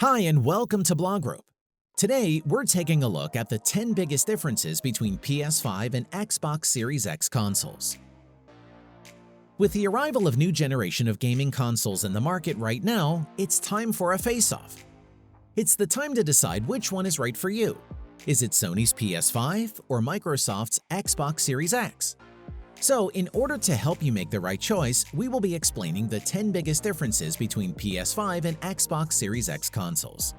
Hi and welcome to Blog Rope. Today, we're taking a look at the 10 biggest differences between PS5 and Xbox Series X consoles. With the arrival of new generation of gaming consoles in the market right now, it's time for a face-off. It's the time to decide which one is right for you. Is it Sony's PS5 or Microsoft's Xbox Series X? So, in order to help you make the right choice, we will be explaining the 10 biggest differences between PS5 and Xbox Series X consoles.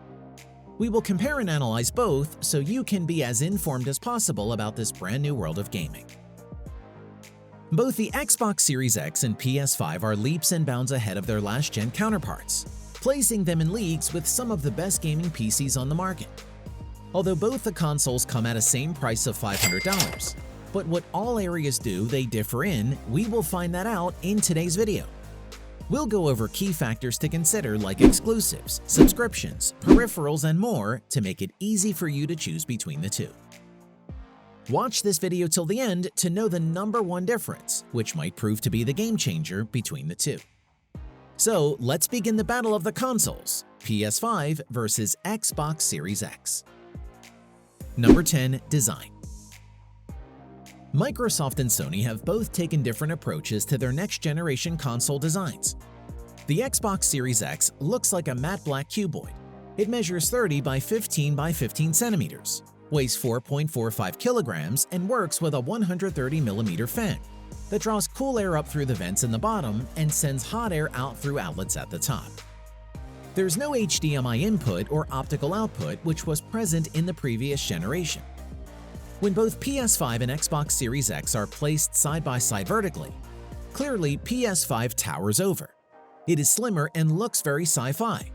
We will compare and analyze both so you can be as informed as possible about this brand new world of gaming. Both the Xbox Series X and PS5 are leaps and bounds ahead of their last-gen counterparts, placing them in leagues with some of the best gaming PCs on the market. Although both the consoles come at a same price of $500, but what all areas do they differ in, we will find that out in today's video. We'll go over key factors to consider like exclusives, subscriptions, peripherals, and more to make it easy for you to choose between the two. Watch this video till the end to know the number one difference, which might prove to be the game changer between the two. So let's begin the battle of the consoles, PS5 versus Xbox Series X. Number 10. Design. Microsoft and Sony have both taken different approaches to their next-generation console designs. The Xbox Series X looks like a matte black cuboid. It measures 30 by 15 by 15 centimeters, weighs 4.45 kilograms, and works with a 130mm fan that draws cool air up through the vents in the bottom and sends hot air out through outlets at the top. There's no HDMI input or optical output, which was present in the previous generation. When both PS5 and Xbox Series X are placed side by side vertically, clearly PS5 towers over. It is slimmer and looks very sci-fi.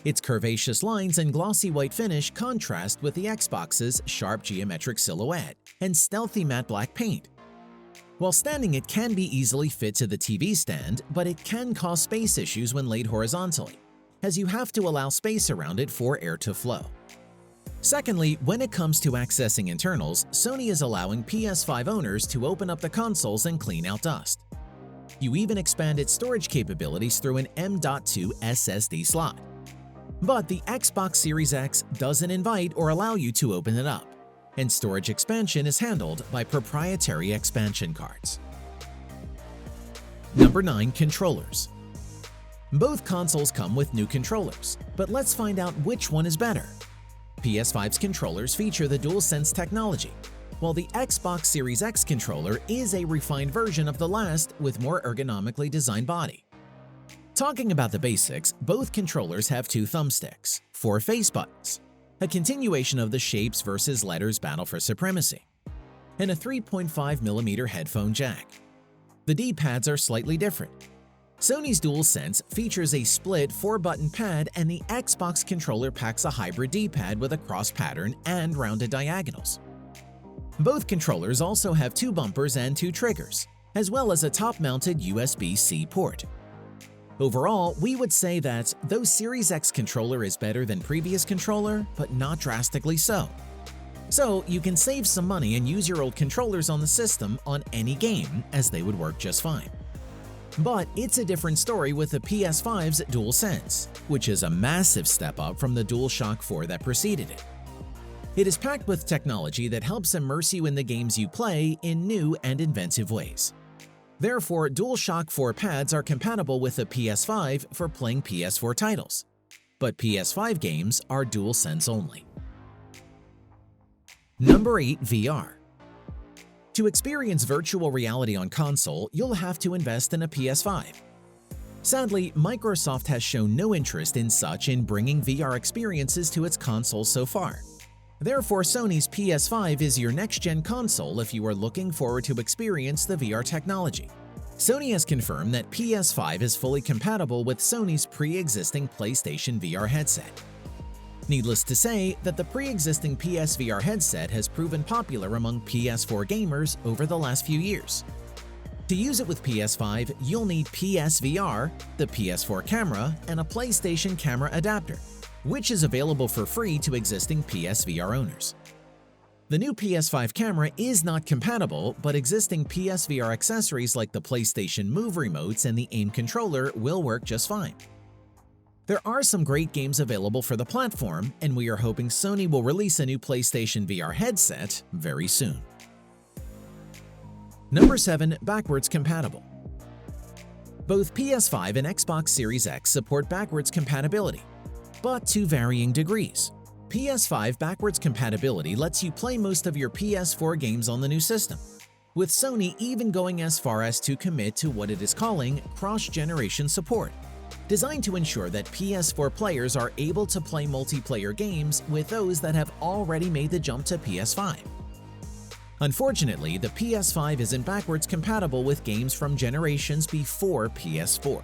Its curvaceous lines and glossy white finish contrast with the Xbox's sharp geometric silhouette and stealthy matte black paint. While standing, it can be easily fit to the TV stand, but it can cause space issues when laid horizontally, as you have to allow space around it for air to flow. Secondly, when it comes to accessing internals, Sony is allowing PS5 owners to open up the consoles and clean out dust. You even expand its storage capabilities through an M.2 SSD slot. But the Xbox Series X doesn't invite or allow you to open it up, and storage expansion is handled by proprietary expansion cards. Number 9. Controllers. Both consoles come with new controllers, but let's find out which one is better. PS5's controllers feature the DualSense technology, while the Xbox Series X controller is a refined version of the last with more ergonomically designed body. Talking about the basics, both controllers have two thumbsticks, 4 face buttons, a continuation of the shapes versus letters battle for supremacy, and a 3.5mm headphone jack. The D-pads are slightly different. Sony's DualSense features a split 4-button pad, and the Xbox controller packs a hybrid D-pad with a cross pattern and rounded diagonals. Both controllers also have 2 bumpers and 2 triggers, as well as a top-mounted USB-C port. Overall, we would say that though Series X controller is better than previous controller, but not drastically so. So you can save some money and use your old controllers on the system on any game, as they would work just fine. But it's a different story with the PS5's DualSense, which is a massive step up from the DualShock 4 that preceded it. It is packed with technology that helps immerse you in the games you play in new and inventive ways. Therefore, DualShock 4 pads are compatible with the PS5 for playing PS4 titles, but PS5 games are DualSense only. Number 8. VR. To experience virtual reality on console, you'll have to invest in a PS5. Sadly, Microsoft has shown no interest in such in bringing VR experiences to its consoles so far. Therefore, Sony's PS5 is your next-gen console if you are looking forward to experience the VR technology. Sony has confirmed that PS5 is fully compatible with Sony's pre-existing PlayStation VR headset. Needless to say that the pre-existing PSVR headset has proven popular among PS4 gamers over the last few years. To use it with PS5, you'll need PSVR, the PS4 camera, and a PlayStation camera adapter, which is available for free to existing PSVR owners. The new PS5 camera is not compatible, but existing PSVR accessories like the PlayStation Move remotes and the aim controller will work just fine. There are some great games available for the platform, and we are hoping Sony will release a new PlayStation VR headset very soon. Number 7. Backwards compatible. Both PS5 and Xbox Series X support backwards compatibility, but to varying degrees. PS5 backwards compatibility lets you play most of your PS4 games on the new system, with Sony even going as far as to commit to what it is calling cross-generation support, designed to ensure that PS4 players are able to play multiplayer games with those that have already made the jump to PS5. Unfortunately, the PS5 isn't backwards compatible with games from generations before PS4.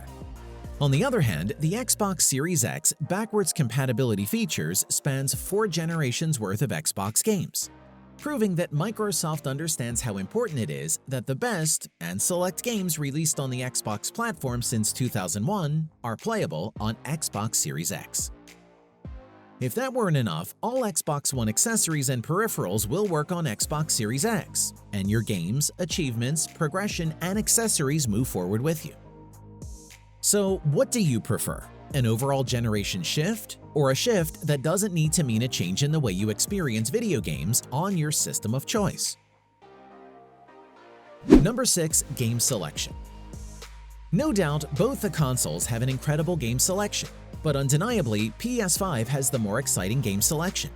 On the other hand, the Xbox Series X backwards compatibility features spans 4 generations worth of Xbox games, proving that Microsoft understands how important it is that the best and select games released on the Xbox platform since 2001 are playable on Xbox Series X. If that weren't enough, all Xbox One accessories and peripherals will work on Xbox Series X, and your games, achievements, progression, and accessories move forward with you. So, what do you prefer? An overall generation shift, or a shift that doesn't need to mean a change in the way you experience video games on your system of choice? Number 6. Game selection. No doubt, both the consoles have an incredible game selection, but undeniably, PS5 has the more exciting game selection.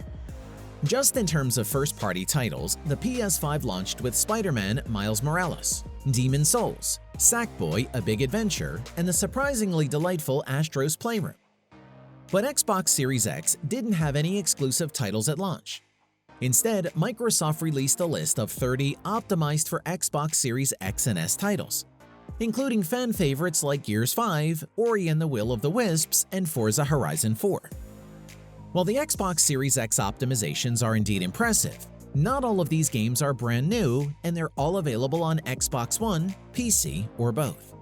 Just in terms of first-party titles, the PS5 launched with Spider-Man Miles Morales, Demon's Souls, Sackboy: A Big Adventure, and the surprisingly delightful Astro's Playroom. But Xbox Series X didn't have any exclusive titles at launch. Instead, Microsoft released a list of 30 optimized for Xbox Series X and S titles, including fan favorites like Gears 5, Ori and the Will of the Wisps, and Forza Horizon 4. While the Xbox Series X optimizations are indeed impressive, not all of these games are brand new, and they're all available on Xbox One, PC, or both.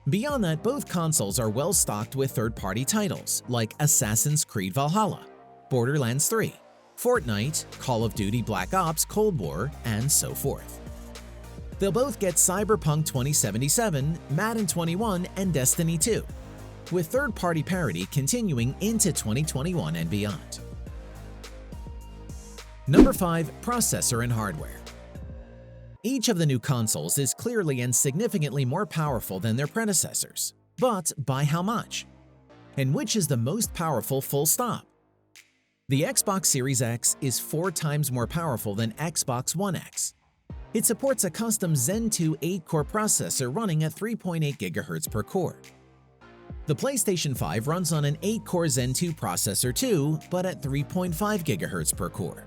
Beyond that, both consoles are well stocked with third-party titles like Assassin's Creed Valhalla, Borderlands 3, Fortnite, Call of Duty Black Ops Cold War, and so forth. They'll both get Cyberpunk 2077, Madden 21, and Destiny 2, with third-party parity continuing into 2021 and beyond. Number 5. Processor and hardware. Each of the new consoles is clearly and significantly more powerful than their predecessors, but by how much? And which is the most powerful full stop? The Xbox Series X is 4 times more powerful than Xbox One X. It supports a custom Zen 2 8-core processor running at 3.8 GHz per core. The PlayStation 5 runs on an 8-core Zen 2 processor too, but at 3.5 GHz per core.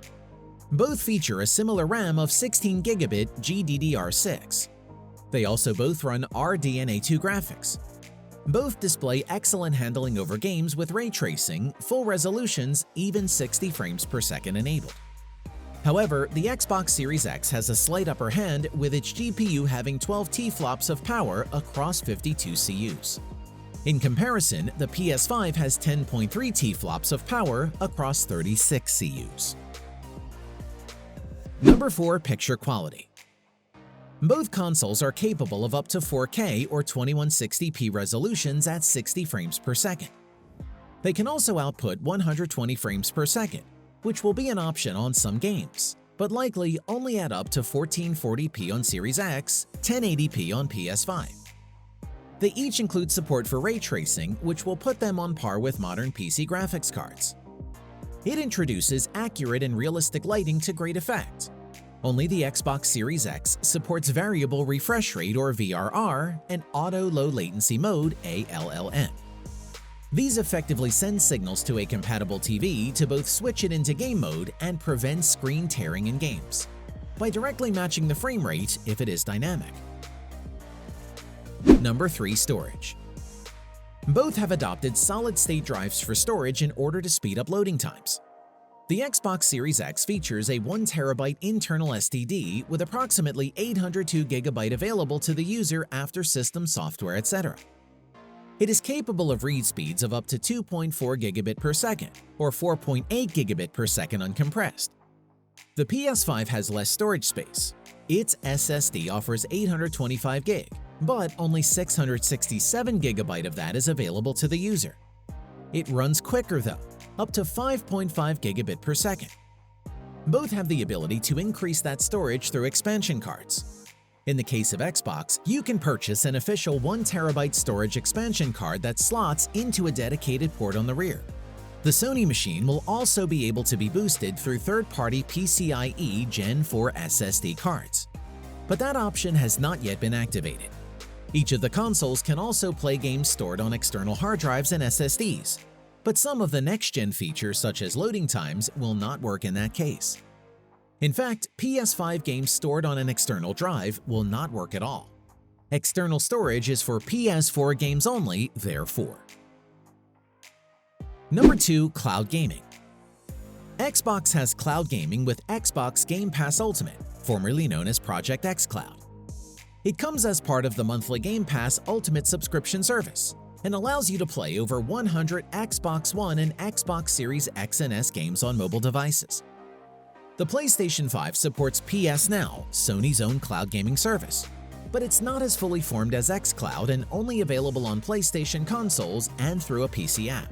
Both feature a similar RAM of 16 GB GDDR6. They also both run RDNA2 graphics. Both display excellent handling over games with ray tracing, full resolutions, even 60 frames per second enabled. However, the Xbox Series X has a slight upper hand with its GPU having 12 T-flops of power across 52 CUs. In comparison, the PS5 has 10.3 T-flops of power across 36 CUs. Number 4. Picture quality. Both consoles are capable of up to 4K or 2160p resolutions at 60 frames per second. They can also output 120 frames per second, which will be an option on some games, but likely only at up to 1440p on Series X, 1080p on PS5. They each include support for ray tracing, which will put them on par with modern PC graphics cards. It introduces accurate and realistic lighting to great effect. Only the Xbox Series X supports variable refresh rate or VRR and auto low latency mode ALLM. These effectively send signals to a compatible TV to both switch it into game mode and prevent screen tearing in games, by directly matching the frame rate if it is dynamic. Number 3. Storage. Both have adopted solid-state drives for storage in order to speed up loading times. The Xbox Series X features a 1TB internal SSD with approximately 802 GB available to the user after system software, etc. It is capable of read speeds of up to 2.4 gigabit per second or 4.8 gigabit per second uncompressed. The PS5 has less storage space. Its SSD offers 825 GB, but only 667 GB of that is available to the user. It runs quicker though, up to 5.5 gigabit per second. Both have the ability to increase that storage through expansion cards. In the case of Xbox, you can purchase an official 1 terabyte storage expansion card that slots into a dedicated port on the rear. The Sony machine will also be able to be boosted through third-party PCIe Gen 4 SSD cards. But that option has not yet been activated. Each of the consoles can also play games stored on external hard drives and SSDs, but some of the next-gen features such as loading times will not work in that case. In fact, PS5 games stored on an external drive will not work at all. External storage is for PS4 games only, therefore. Number 2. Cloud Gaming. Xbox has cloud gaming with Xbox Game Pass Ultimate, formerly known as Project xCloud. It comes as part of the monthly Game Pass Ultimate subscription service and allows you to play over 100 Xbox One and Xbox Series X and S games on mobile devices. The PlayStation 5 supports PS Now, Sony's own cloud gaming service, but it's not as fully formed as xCloud and only available on PlayStation consoles and through a PC app.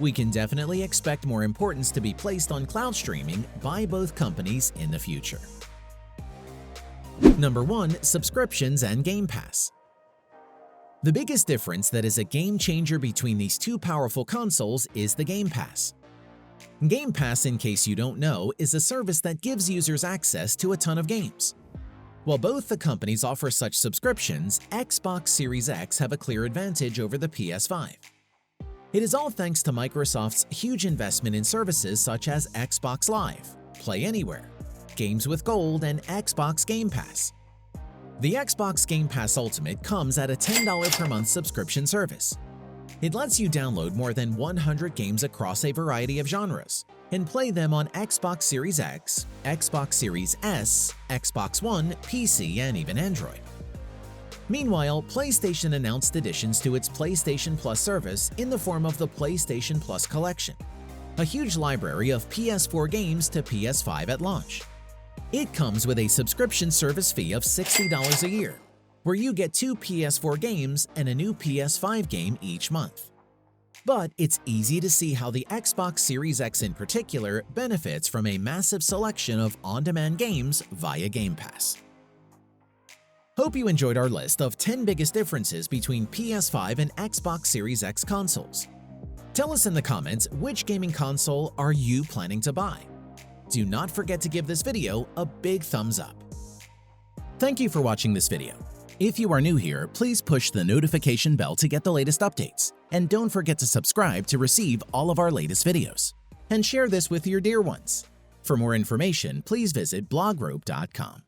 We can definitely expect more importance to be placed on cloud streaming by both companies in the future. Number 1. Subscriptions and Game Pass. The biggest difference that is a game changer between these two powerful consoles is the Game Pass. Game Pass, in case you don't know, is a service that gives users access to a ton of games. While both the companies offer such subscriptions, Xbox Series X have a clear advantage over the PS5. It is all thanks to Microsoft's huge investment in services such as Xbox Live, Play Anywhere, Games with Gold, and Xbox Game Pass. The Xbox Game Pass Ultimate comes at a $10 per month subscription service. It lets you download more than 100 games across a variety of genres and play them on Xbox Series X, Xbox Series S, Xbox One, PC, and even Android. Meanwhile, PlayStation announced additions to its PlayStation Plus service in the form of the PlayStation Plus Collection, a huge library of PS4 games to PS5 at launch. It comes with a subscription service fee of $60 a year, where you get 2 PS4 games and a new PS5 game each month. But it's easy to see how the Xbox Series X in particular benefits from a massive selection of on-demand games via Game Pass. Hope you enjoyed our list of 10 biggest differences between PS5 and Xbox Series X consoles. Tell us in the comments which gaming console are you planning to buy. Do not forget to give this video a big thumbs up. Thank you for watching this video. If you are new here, please push the notification bell to get the latest updates, and don't forget to subscribe to receive all of our latest videos. And share this with your dear ones. For more information, please visit blogrope.com.